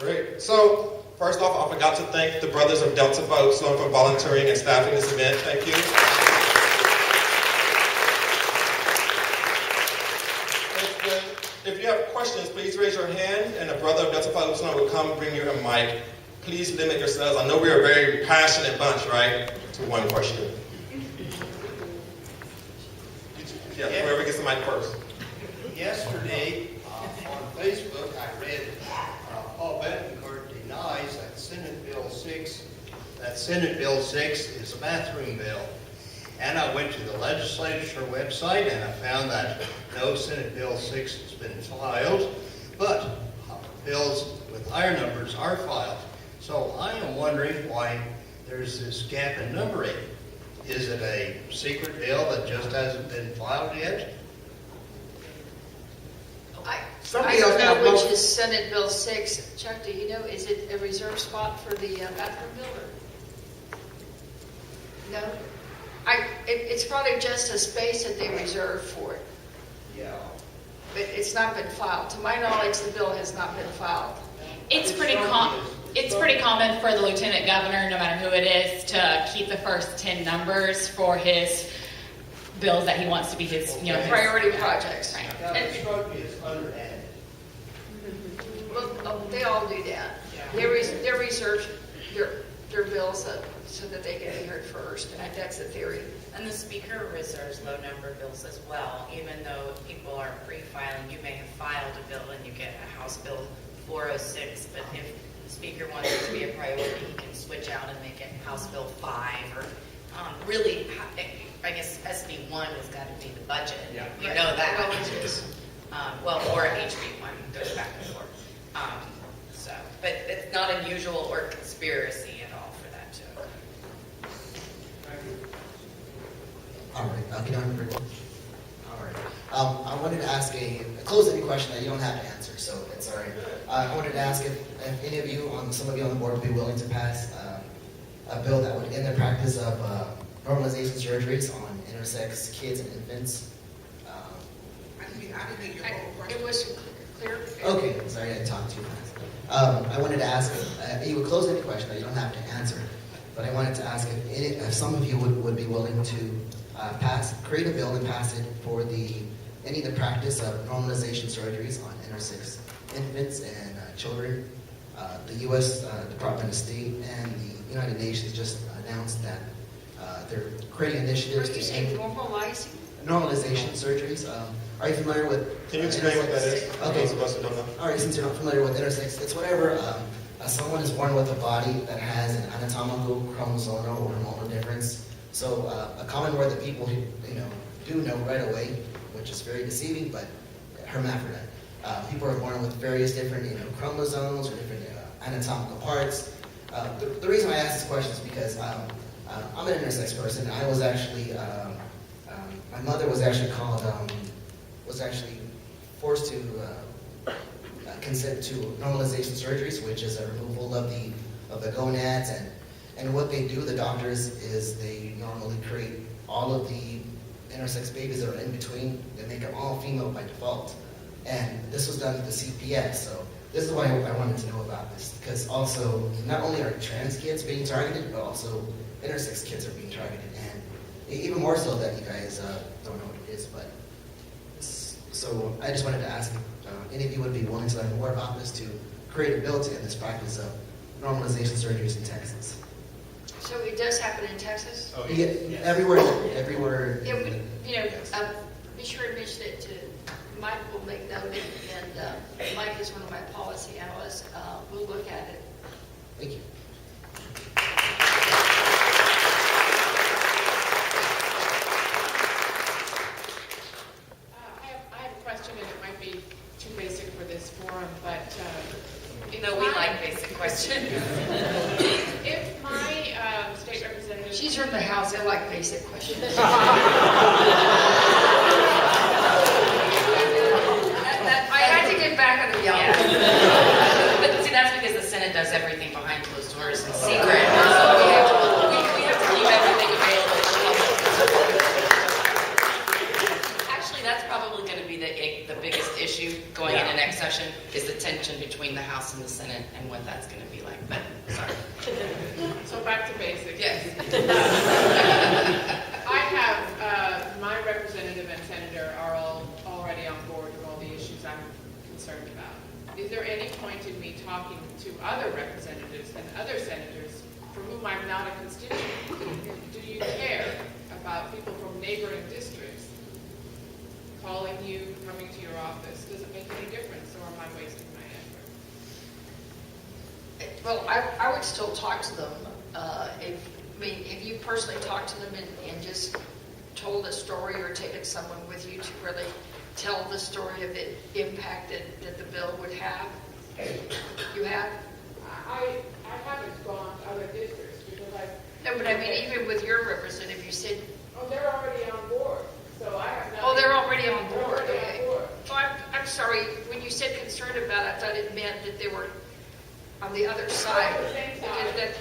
Great. So, first off, I forgot to thank the brothers of Delta Vote Sloan for volunteering and staffing this event. Thank you. If you have questions, please raise your hand, and a brother of Delta Vote Sloan will come bring you a mic. Please limit yourselves. I know we're a very passionate bunch, right? To one question. Yeah, whoever gets the mic first. Yesterday, on Facebook, I read Paul Betancourt denies that Senate Bill 6 is a bathroom bill. And I went to the legislature website and I found that no Senate Bill 6 has been filed, but bills with higher numbers are filed. So I am wondering why there's this gap in numbering. Is it a secret bill that just hasn't been filed yet? I don't know which is Senate Bill 6. Chuck, do you know, is it a reserved spot for the bathroom bill? Or? No? It's probably just a space that they reserved for it. Yeah. But it's not been filed. To my knowledge, the bill has not been filed. It's pretty common for the lieutenant governor, no matter who it is, to keep the first 10 numbers for his bills that he wants to be his, priority projects. Right. Now, it struck me as underhanded. Well, they all do that. They reserve their bills so that they can be heard first. And that's the theory. And the speaker reserves low number bills as well. Even though people are pre-filing, you may have filed a bill and you get a House Bill 406, but if the speaker wants it to be a priority, he can switch out and make it House Bill 5 or really, I guess SB 1 has got to be the budget. Yeah. You know that. Or HB 1 goes back and forth. But it's not unusual or conspiracy at all for that to occur. All right, can I remember? All right. I wanted to ask a close-ended question that you don't have to answer, so it's all right. I wanted to ask if any of you, some of you on the board, would be willing to pass a bill that would end the practice of normalization surgeries on intersex kids and infants. I didn't think your whole question. It was clear. Okay, sorry, I talked too fast. I wanted to ask you a close-ended question that you don't have to answer, but I wanted to ask if some of you would be willing to create a bill and pass it for any of the practice of normalization surgeries on intersex infants and children. The U.S. Department of State and the United Nations just announced that they're creating initiatives What did you say, normalization surgeries. Are you familiar with? Can you explain what that is? Okay. Those of us who don't know. All right, since you're not familiar with intersex, it's whenever someone is born with a body that has an anatomical, chromosomal, or hormonal difference. So a common word that people do know right away, which is very deceiving, but hermaphrodite. People are born with various different chromosomes or different anatomical parts. The reason I ask this question is because I'm an intersex person. I was actually my mother was actually forced to consent to normalization surgeries, which is a removal of the gonads, and what they do, the doctors, is they normally create all of the intersex babies that are in between. They make them all female by default, and this was done at the CPS. So this is why I wanted to know about this, because also not only are trans kids being targeted, but also intersex kids are being targeted, and even more so that you guys don't know what it is. But so I just wanted to ask if any of you would be willing to learn more about this, to create a bill to end this practice of normalization surgeries in Texas. So it does happen in Texas? Oh, Yeah, everywhere. Yeah, be sure to mention it to Mike. Will make note of it, and Mike is one of my policy analysts. We'll look at it. Thank you. I have a question, and it might be too basic for this forum, but We like basic questions. if my state representative... She's from the House. I like basic questions. I had to get back on the yellow. But see, that's because the Senate does everything behind closed doors and secret. So we have to keep everything available for public. Actually, that's probably going to be the biggest issue going into next session is the tension between the House and the Senate and what that's going to be like. But sorry. So back to basics. Yes. I have, my representative and senator are all already on board with all the issues I'm concerned about. Is there any point in me talking to other representatives and other senators for whom I'm not a constituent? Do you care about people from neighboring districts calling you, coming to your office? Does it make any difference, or am I wasting my effort? Well, I would still talk to them. If you personally talked to them and just told a story or taken someone with you to really tell the story of the impact that the bill would have, you have? I haven't gone to other districts because No, but I mean, even with your representative, you said, oh, they're already on board, so I have nothing. oh, they're already on They're board. already Okay. on board. Oh, I'm sorry. When you said concerned about it, I thought it meant that they were on the other side. On the same side. Because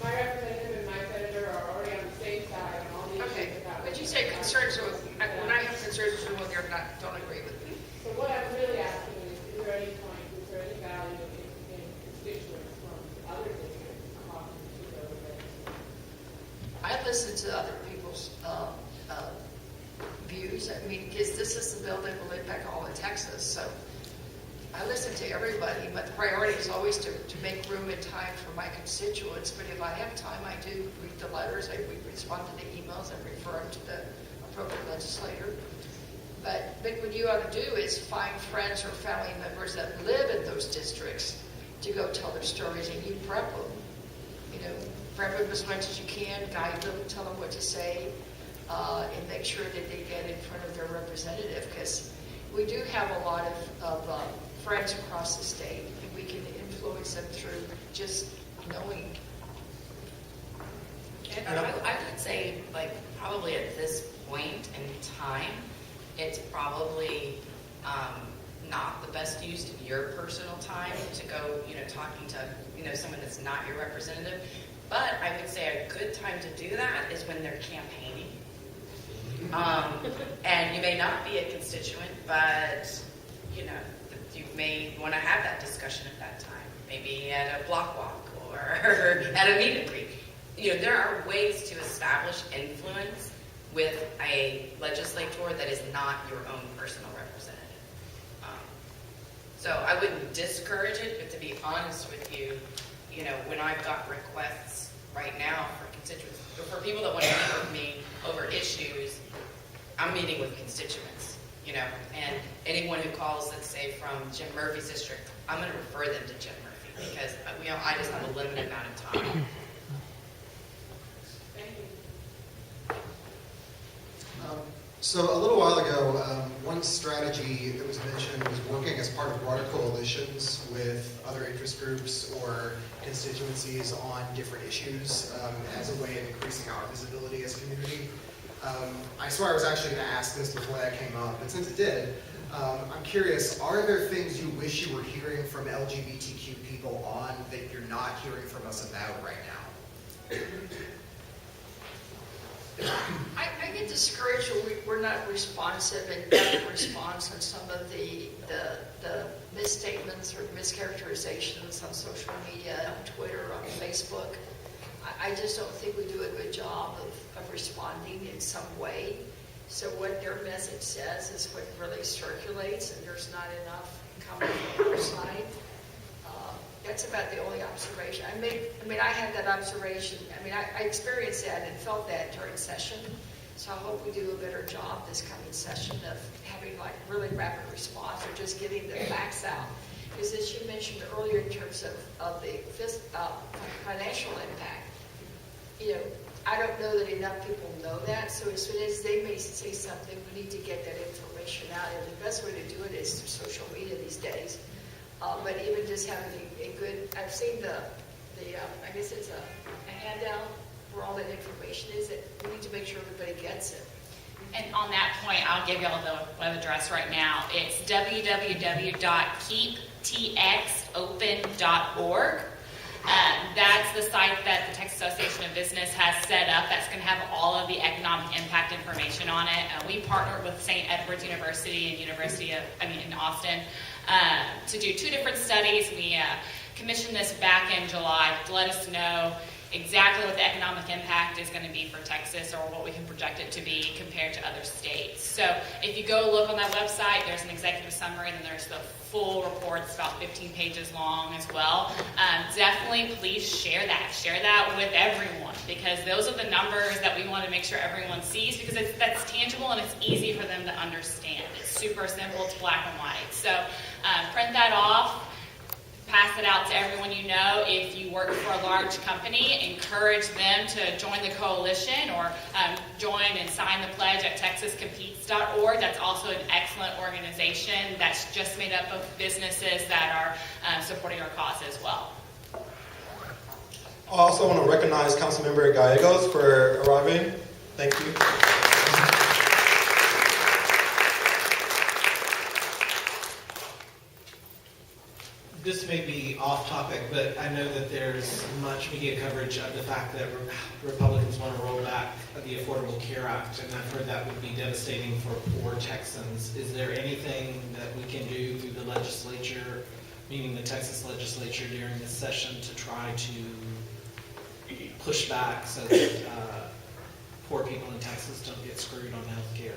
My representative and my senator are already on the same side on all the okay, issues about. but you said concerned, so when I have concerns with someone, they're not, don't agree with me. So what I'm really asking is there any point, is there any value in constituents from other districts talking to those residents? I listen to other people's views. I mean, because this is the bill that will impact all of Texas, so I listen to everybody, but the priority is always to make room and time for my constituents. But if I have time, I do read the letters, I respond to the emails, and refer them to the appropriate legislator. But what you ought to do is find friends or family members that live in those districts to go tell their stories, and you prep them. You know, prep them as much as you can, guide them, tell them what to say, and make sure that they get in front of their representative, because we do have a lot of friends across the state, and we can influence them through just knowing. And I would say, like, probably at this point in time, it's probably not the best use of your personal time to go, talking to, someone that's not your representative. But I would say a good time to do that is when they're campaigning. And you may not be a constituent, but, you may want to have that discussion at that time, maybe at a block walk or at a meet and greet. There are ways to establish influence with a legislator that is not your own personal representative. So I wouldn't discourage it, but to be honest with you, when I've got requests right now for constituents, for people that want to meet with me over issues, I'm meeting with constituents, and anyone who calls, let's say, from Jim Murphy's district, I'm going to refer them to Jim Murphy because, I just have a limited amount of time. Thank you. So a little while ago, one strategy that was mentioned was working as part of broader coalitions with other interest groups or constituencies on different issues as a way of increasing our visibility as a community. I swear I was actually going to ask this before that came up, but since it did, I'm curious, are there things you wish you were hearing from LGBTQ people on that you're not hearing from us about right now? I get discouraged when we're not responsive and don't respond on some of the misstatements or mischaracterizations on social media, on Twitter, on Facebook. I just don't think we do a good job of responding in some way. So what their message says is what really circulates, and there's not enough coming from our side. That's about the only observation. I had that observation. I experienced that and felt that during session. So I hope we do a better job this coming session of having really rapid response or just getting the facts out. Because as you mentioned earlier in terms of the financial impact, I don't know that enough people know that. So as soon as they may say something, we need to get that information out. And the best way to do it is through social media these days. But even just having a good, I've seen I guess it's a handout where all that information is, that we need to make sure everybody gets it. And on that point, I'll give y'all the web address right now. It's www.keeptxopen.org. That's the site that the Texas Association of Business has set up that's going to have all of the economic impact information on it. We partnered with St. Edward's University and in Austin to do 2 different studies. We commissioned this back in July to let us know exactly what the economic impact is going to be for Texas, or what we can project it to be compared to other states. So if you go look on that website, there's an executive summary, and then there's the full report. It's about 15 pages long as well. Definitely please share that. Share that with everyone, because those are the numbers that we want to make sure everyone sees, because that's tangible and it's easy for them to understand. It's super simple. It's black and white. So print that off. Pass it out to everyone you know. If you work for a large company, encourage them to join the coalition, or join and sign the pledge at texascompetes.org. That's also an excellent organization that's just made up of businesses that are supporting our cause as well. I also want to recognize Councilmember Gallegos for arriving. Thank you. This may be off topic, but I know that there's much media coverage of the fact that Republicans want to roll back the Affordable Care Act, and I've heard that would be devastating for poor Texans. Is there anything that we can do through the legislature, meaning the Texas legislature during this session, to try to push back so that poor people in Texas don't get screwed on health care?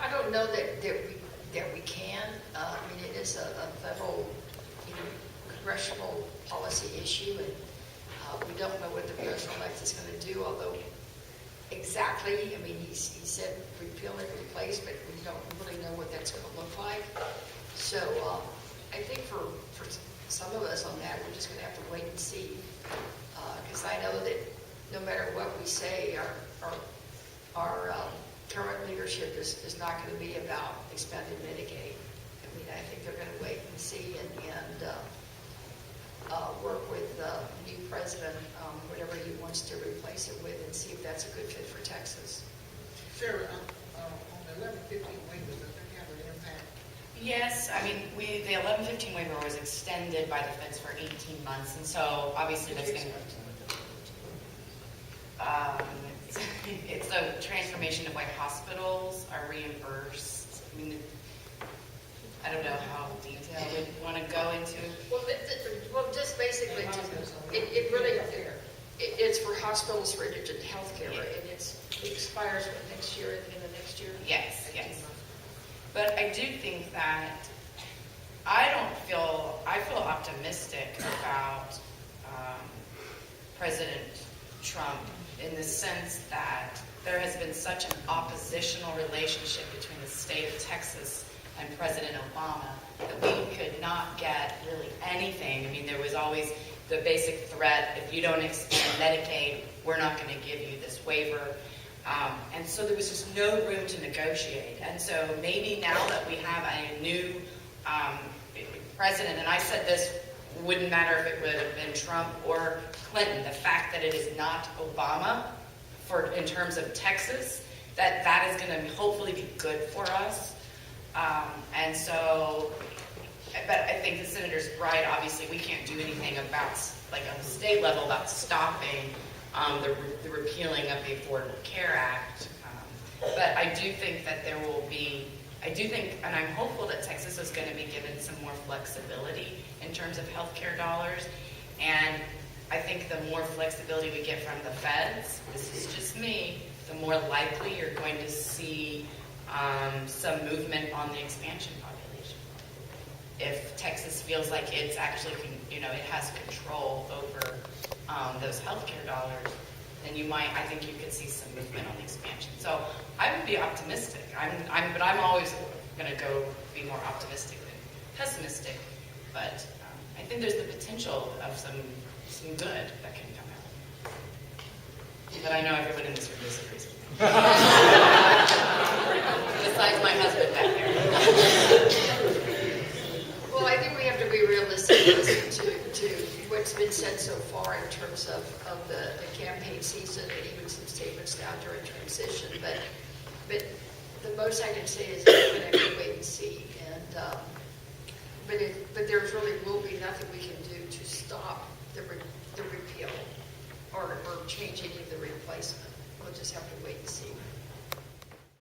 I don't know that we can. I mean, it is a federal, congressional policy issue, and we don't know what the president-elect is going to do, although exactly, I mean, he said repeal and replace, but we don't really know what that's going to look like. So I think for some of us on that, we're just going to have to wait and see, because I know that no matter what we say, our current leadership is not going to be about expanding Medicaid. I mean, I think they're going to wait and see and work with the new president, whatever he wants to replace it with, and see if that's a good fit for Texas. Sarah, on the 1115 waivers, does that have an impact? Yes, I mean, the 1115 waiver was extended by the feds for 18 months, and so obviously that's going to... It's a transformation of why hospitals are reimbursed. I mean, I don't know how detailed we want to go into. Well, just basically, it's for hospitals for indigent health care, and it expires next year, at the end of next year? Yes. But I do think that I feel optimistic about President Trump, in the sense that there has been such an oppositional relationship between the state of Texas and President Obama that we could not get really anything. I mean, there was always the basic threat: if you don't expand Medicaid, we're not going to give you this waiver. And so there was just no room to negotiate. And so maybe now that we have a new president, and I said this wouldn't matter if it would have been Trump or Clinton, the fact that it is not Obama in terms of Texas, that is going to hopefully be good for us. And so, but I think the senator's right. Obviously, we can't do anything about, like on the state level, about stopping the repealing of the Affordable Care Act. But I do think that there will be, and I'm hopeful that Texas is going to be given some more flexibility in terms of healthcare dollars. And I think the more flexibility we get from the feds, this is just me, the more likely you're going to see some movement on the expansion population. If Texas feels like it's actually, it has control over those healthcare dollars, then I think you could see some movement on the expansion. So I would be optimistic. But I'm always going to go be more optimistic than pessimistic. But I think there's the potential of some good that can come out. But I know everyone in this room disagrees with me. Besides my husband back there. Well, I think we have to be realistic and listen to what's been said so far in terms of the campaign season, and even some statements now during transition. But the most I can say is we're going to have to wait and see. And But there's really will be nothing we can do to stop the repeal or change any of the replacement. We'll just have to wait and see.